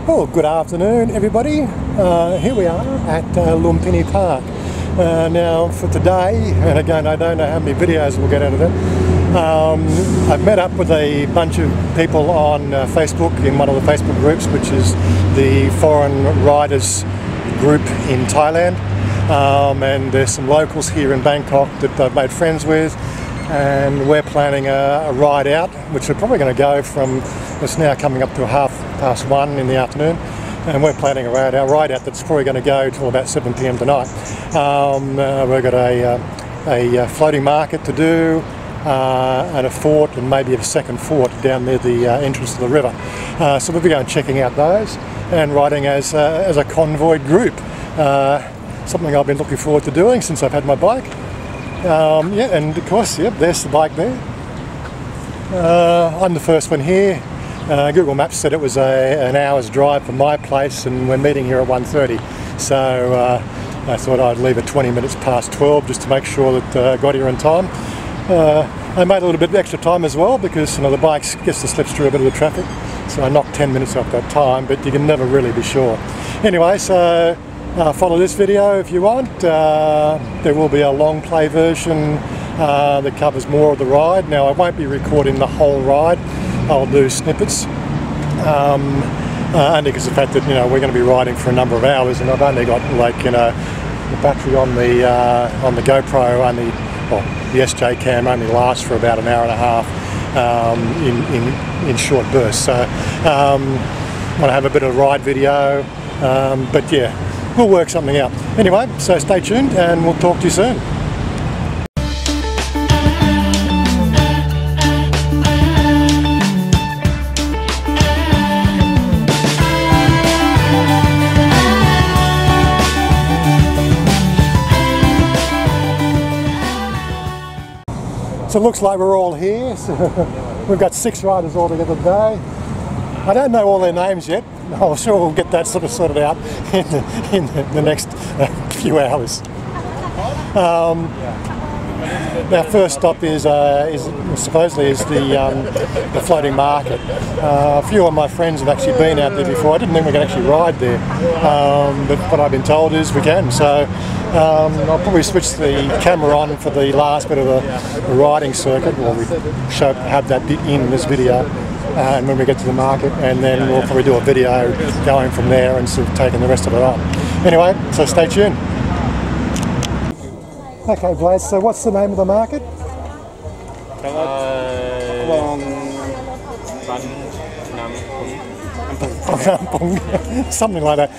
Well, good afternoon everybody. Here we are at Lumpini Park. Now for today, and again I don't know how many videos we'll get out of it, I've met up with a bunch of people on Facebook in one of the Facebook groups, which is the Foreign Riders group in Thailand, and there's some locals here in Bangkok that I've made friends with, and we're planning a ride out, which we're probably going to go from, it's now coming up to 1:30 in the afternoon, and we're planning a ride out that's probably going to go till about 7 p.m. tonight. We've got a floating market to do, and a fort, and maybe a second fort down near the entrance to the river. So we'll be going checking out those and riding as a convoy group. Something I've been looking forward to doing since I've had my bike. Yeah, and of course, yep, there's the bike there. I'm the first one here. Google Maps said it was an hour's drive from my place, and we're meeting here at 1:30. So I thought I'd leave at 20 minutes past 12 just to make sure that I got here in time. I made a little bit of extra time as well because the bike gets to slip through a bit of the traffic. So I knocked 10 minutes off that time, but you can never really be sure. Anyway, so follow this video if you want. There will be a long play version that covers more of the ride. Now I won't be recording the whole ride. I'll do snippets, only because of the fact that we're going to be riding for a number of hours, and I've only got the battery on the GoPro only, well, the SJ cam only lasts for about an hour and a half in short bursts. So I want to have a bit of a ride video, but yeah, we'll work something out. Anyway, so stay tuned and we'll talk to you soon. So it looks like we're all here. So we've got 6 riders all together today. I don't know all their names yet. I'm sure we'll get that sort of sorted out in the next few hours. Our first stop is supposedly the floating market. A few of my friends have actually been out there before. I didn't think we could actually ride there, but what I've been told is we can. So I'll probably switch the camera on for the last bit of the riding circuit. Well, we have that bit in this video, and when we get to the market, and then we'll probably do a video going from there and sort of taking the rest of it on. Anyway, so stay tuned. Okay, Blaze, so what's the name of the market? Something like that.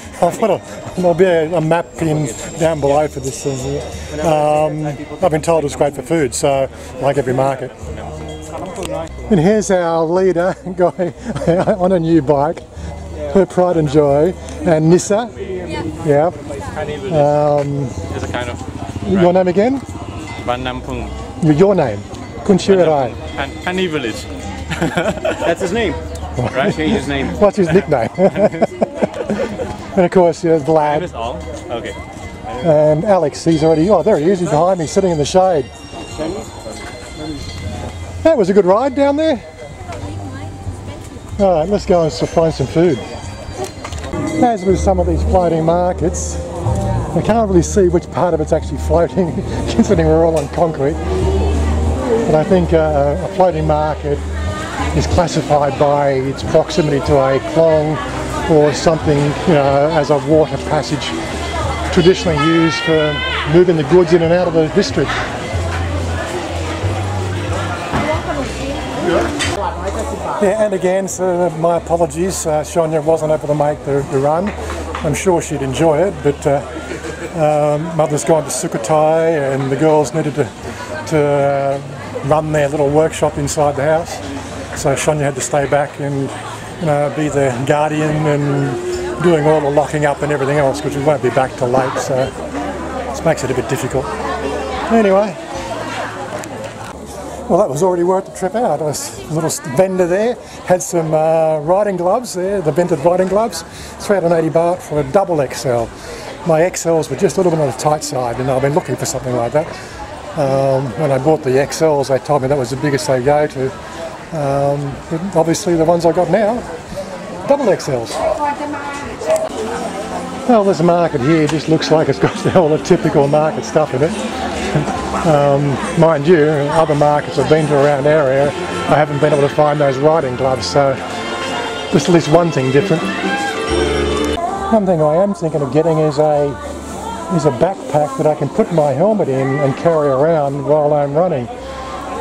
There'll be a map pinned down below for this thing here. I've been told it's great for food, so like every market. And here's our leader, guy on a new bike, her pride and joy, and Nissa. Yeah. It's a kind of. Your name again? Nampung. Your name? Kunchirai. Honey Village. That's his name. Right? Change his name. What's his nickname? And of course, there's Vlad. Okay. And Alex, he's already, oh there he is, he's behind me, sitting in the shade. That was a good ride down there. Alright, let's go and find some food. As with some of these floating markets, I can't really see which part of it's actually floating, considering we're all on concrete. But I think a floating market is classified by its proximity to a klong or something, as a water passage traditionally used for moving the goods in and out of the district. Yeah, and again, so my apologies, Chanya wasn't able to make the run. I'm sure she'd enjoy it, but Mother's gone to Sukhothai, and the girls needed to run their little workshop inside the house. So Chanya had to stay back and be the guardian and doing all the locking up and everything else, because we won't be back till late, so this makes it a bit difficult. Anyway, well, that was already worth the trip out. There was a little vendor there, had some riding gloves there, the vented riding gloves, 380 baht for a double XL. My XLs were just a little bit on the tight side, and I've been looking for something like that. When I bought the XLs, they told me that was the biggest they go to. But obviously the ones I got now, double XLs. Well, this market here just looks like it's got all the typical market stuff in it. Mind you, other markets I've been to around our area, I haven't been able to find those riding gloves, so just at least one thing different. One thing I am thinking of getting is a backpack that I can put my helmet in and carry around while I'm running.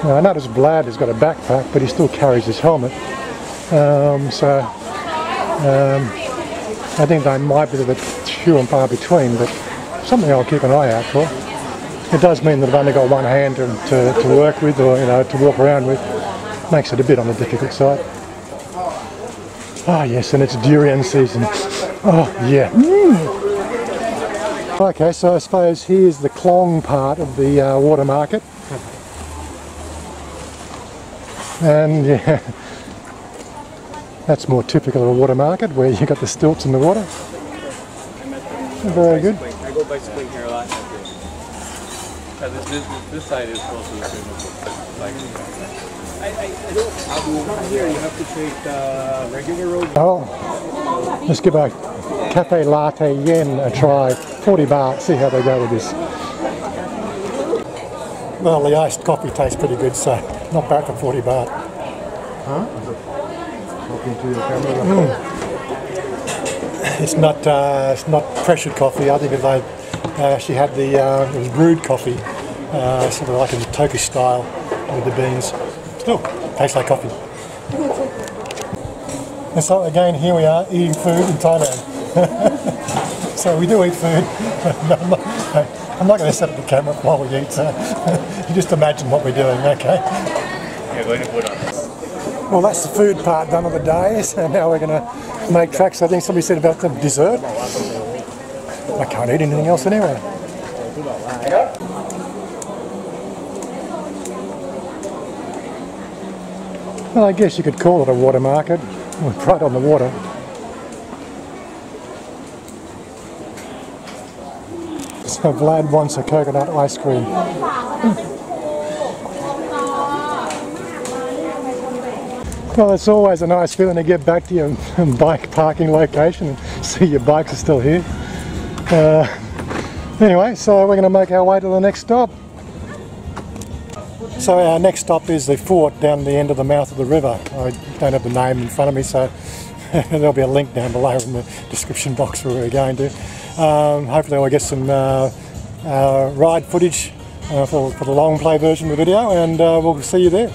Now, I noticed Vlad has got a backpack, but he still carries his helmet. I think they might be a bit few and far between, but something I'll keep an eye out for. It does mean that I've only got one hand to work with, or to walk around with. Makes it a bit on the difficult side. Ah yes, and it's durian season. Oh yeah. Okay, so I suppose here's the Klong part of the water market. And yeah, that's more typical of a water market, where you got the stilts in the water. Very good. I go bicycling here a lot. This side is also the same. I don't come here, you have to take regular road. Oh, let's give a cafe latte yen a try. 40 baht, see how they go with this. Well, the iced coffee tastes pretty good, so not bad for 40 baht. Huh? Talking to the camera. It's not pressured coffee. I think they actually had it was brewed coffee, sort of like in the Turkish style with the beans. Still tastes like coffee. And so again, here we are eating food in Thailand. So we do eat food. I'm not going to set up the camera while we eat, so you just imagine what we're doing, okay? You're going to put on. Well, that's the food part done of the day, so now we're going to make tracks. I think somebody said about the dessert. I can't eat anything else anyway. Well, I guess you could call it a water market. We're right on the water. So Vlad wants a coconut ice cream. Well, it's always a nice feeling to get back to your bike parking location and see your bikes are still here. Anyway, so we're going to make our way to the next stop. So our next stop is the fort down the end of the mouth of the river. I don't have the name in front of me, so there'll be a link down below in the description box where we're going to. Hopefully we'll get some ride footage for the long play version of the video, and we'll see you there.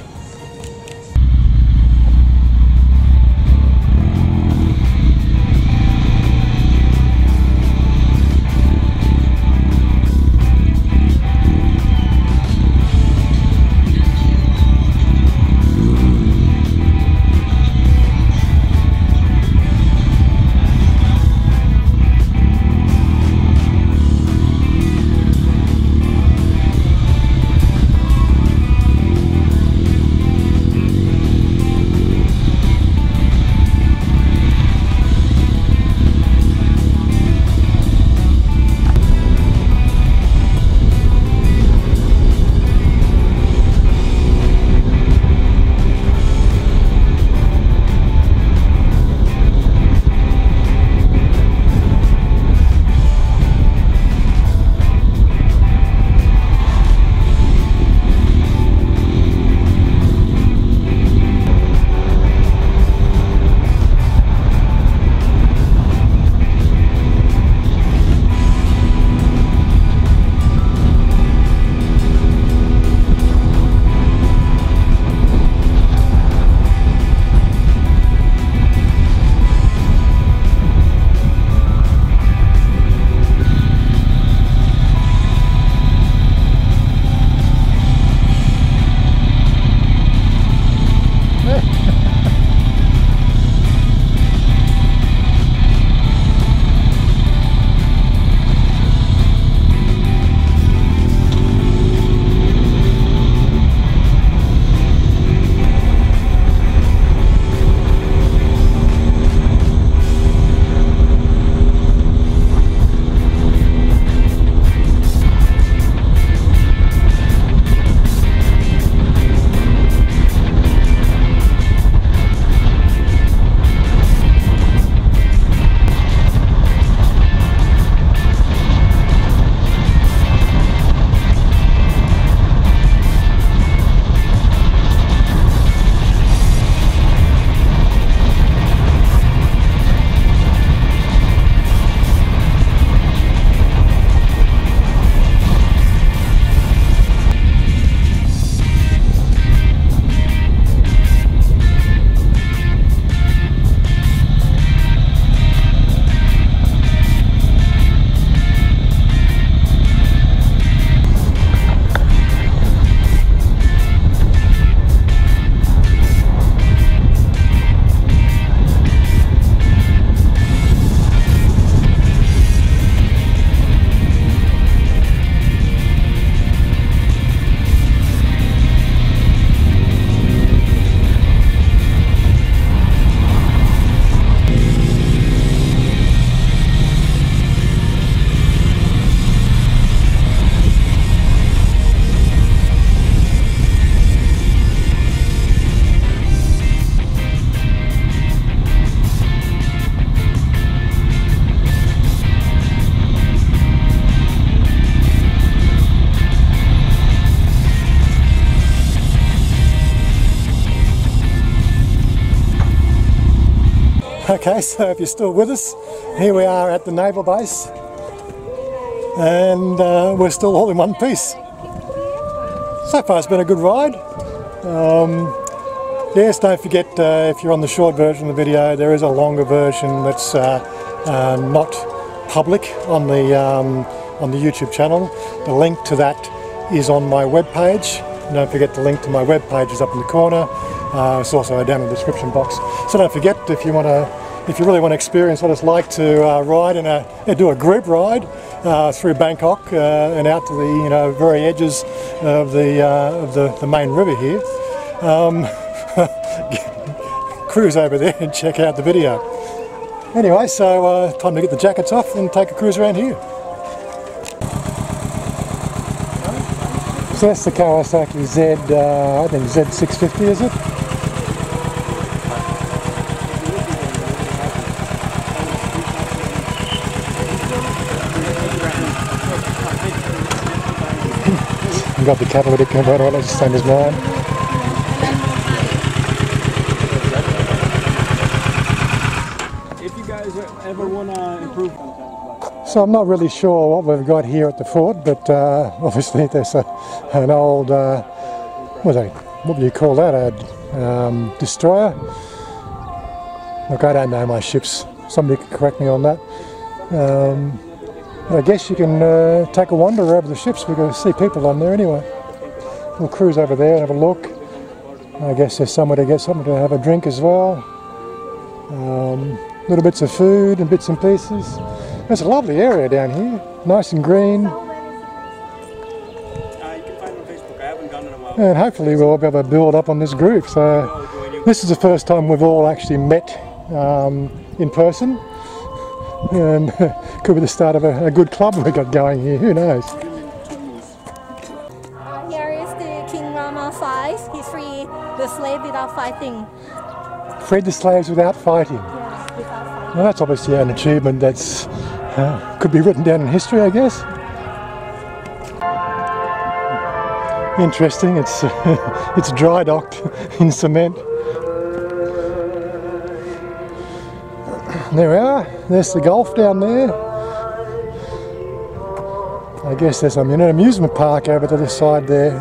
Okay, so if you're still with us, here we are at the Naval base, and we're still all in one piece. So far it's been a good ride. Yes, don't forget, if you're on the short version of the video, there is a longer version that's not public on the YouTube channel. The link to that is on my webpage. Don't forget the link to my webpage is up in the corner. It's also down in the description box. So don't forget, if you really want to experience what it's like to ride do a group ride through Bangkok and out to the very edges of the main river here. Cruise over there and check out the video. Anyway, so time to get the jackets off and take a cruise around here. So that's the Kawasaki Z, I think Z650, is it? You've got the catalytic converter on it, the same as mine. If you guys ever want to improve. So I'm not really sure what we've got here at the fort, but obviously there's an old, what do you call that, a destroyer? Look, I don't know my ships, somebody can correct me on that. I guess you can take a wander over the ships. We're going to see people on there anyway. We'll cruise over there and have a look. I guess there's somewhere to get something to have a drink as well. Little bits of food and bits and pieces. It's a lovely area down here, nice and green. You can find me on Facebook. I haven't gone in a while. And hopefully we'll be able to build up on this group. So this is the first time we've all actually met in person. And could be the start of a good club we got going here, who knows. Here is the King Rama 5. He freed the slave without fighting. Freed the slaves without fighting. Yeah, without fighting. Well, that's obviously an achievement that's could be written down in history, I guess. Interesting. It's dry docked in cement. There we are. There's the Gulf down there. I guess there's an amusement park over to the side there.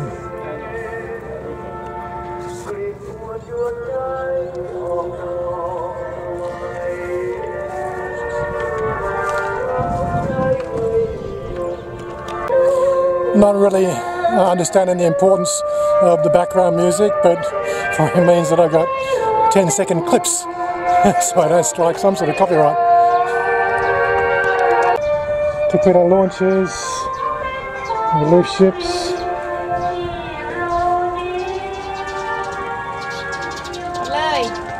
Not really understanding the importance of the background music, but it means that I've got 10-second clips, so I don't strike some sort of copyright. Torpedo launchers, relief ships.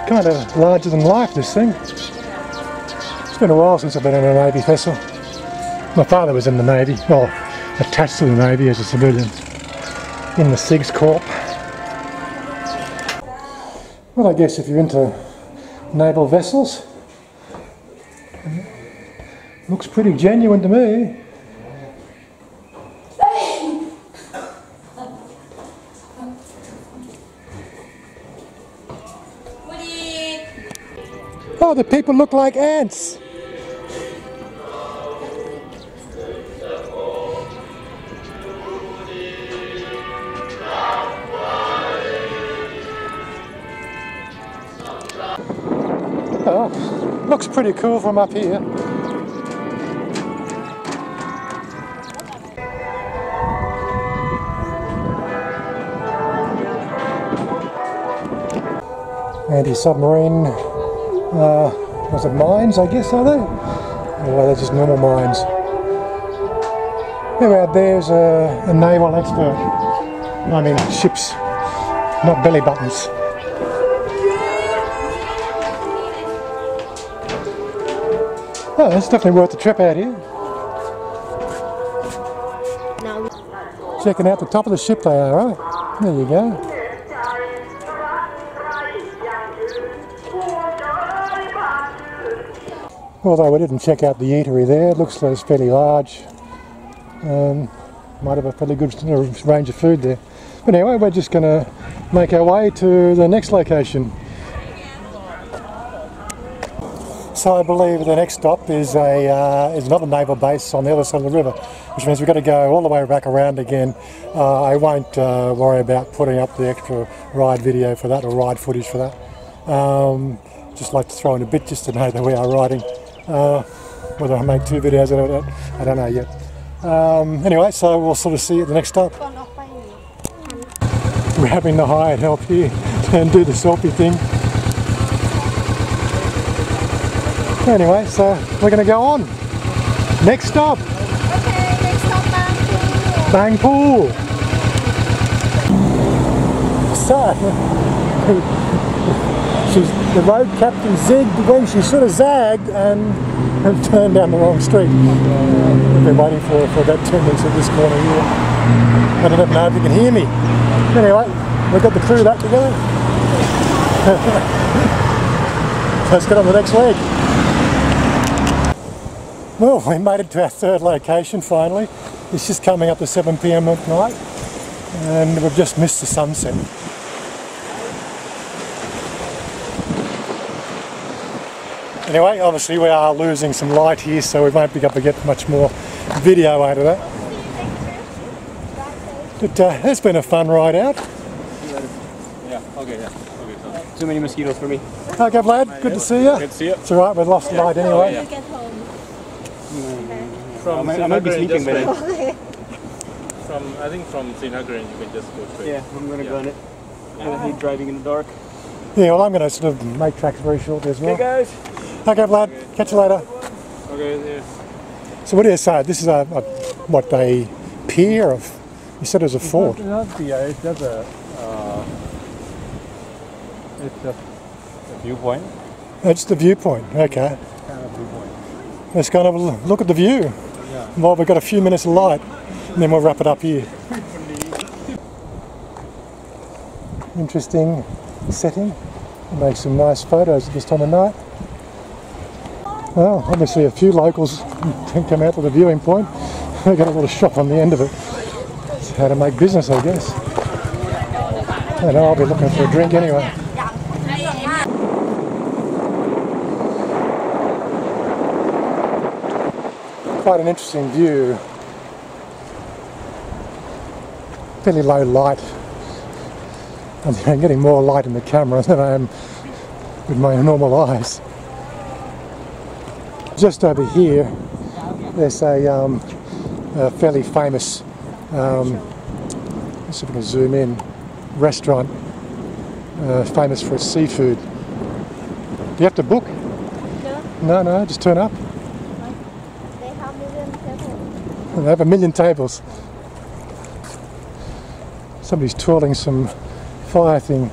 Kind of larger than life, this thing. It's been a while since I've been in a Navy vessel. My father was in the Navy, well, attached to the Navy as a civilian in the SIGS Corps. Well, I guess if you're into naval vessels, looks pretty genuine to me. Oh, the people look like ants. Oh, looks pretty cool from up here. Anti-submarine, was it mines, I guess, are they? Or they're just normal mines. Anyway, there's a naval expert. I mean, ships, not belly buttons. Oh, it's definitely worth the trip out here. Checking out the top of the ship they are, right? There you go. Although we didn't check out the eatery there, it looks like it's fairly large. Might have a fairly good range of food there. But anyway, we're just going to make our way to the next location. So I believe the next stop is another naval base on the other side of the river, which means we've got to go all the way back around again. I won't worry about putting up the extra ride video for that or ride footage for that. Just like to throw in a bit just to know that we are riding. Whether I make 2 videos out of that, I don't know yet. Anyway, so we'll sort of see you at the next stop. We're having the hired help here and do the selfie thing. Anyway, so we're going to go on. Next stop. Okay, next stop Bangkok. Bangkok. So, the road captain zigged when she should have zagged and turned down the wrong street. We've been waiting for about 2 minutes at this corner here. I don't even know if you can hear me. Anyway, we've got the crew back together. Let's get on the next leg. Well, we made it to our 3rd location finally. It's just coming up to 7 PM at night and we've just missed the sunset. Anyway, obviously we are losing some light here, so we won't be able to get much more video out of that. But it's been a fun ride out. Yeah, okay, yeah. Okay, so. Too many mosquitoes for me. Okay, Vlad, good to see you. Good to see you. It's alright, we've lost light anyway. You get home. From I might be sneaking, but I think from Srinagar you can just go straight. yeah, I'm gonna go on it. I hate driving in the dark. Yeah, well I'm going to sort of make tracks very shortly as well. Okay, guys. Okay, Vlad, catch you later. Okay, yeah. So what do you say? This is a pier of, you said it was a fort. It's not pier, it's just a viewpoint. It's the viewpoint, okay. Kind of viewpoint. Let's go and have a look at the view. Yeah. Well, we've got a few minutes of light and then we'll wrap it up here. Interesting setting. Make some nice photos at this time of night. Well, obviously a few locals can come out to the viewing point. They've got a little shop on the end of it. It's how to make business, I guess. I don't know, I'll be looking for a drink anyway. Quite an interesting view. Fairly low light. I'm getting more light in the camera than I am with my normal eyes. Just over here, there's a fairly famous, let's see if we can zoom in, restaurant, famous for its seafood. Do you have to book? No. No, just turn up. They have 1,000,000 tables. They have 1,000,000 tables. Somebody's twirling some fire thing.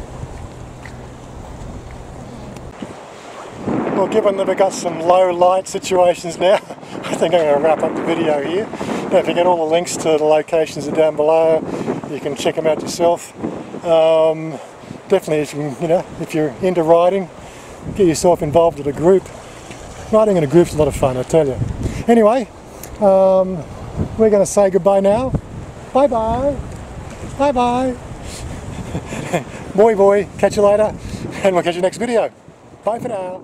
Well, given that we've got some low light situations now, I think I'm going to wrap up the video here. Don't forget all the links to the locations are down below. You can check them out yourself. Definitely, if you're into riding, get yourself involved with a group. Riding in a group's a lot of fun, I tell you. Anyway, we're going to say goodbye now. Bye bye. Bye bye. Boy, catch you later, and we'll catch you next video. Bye for now.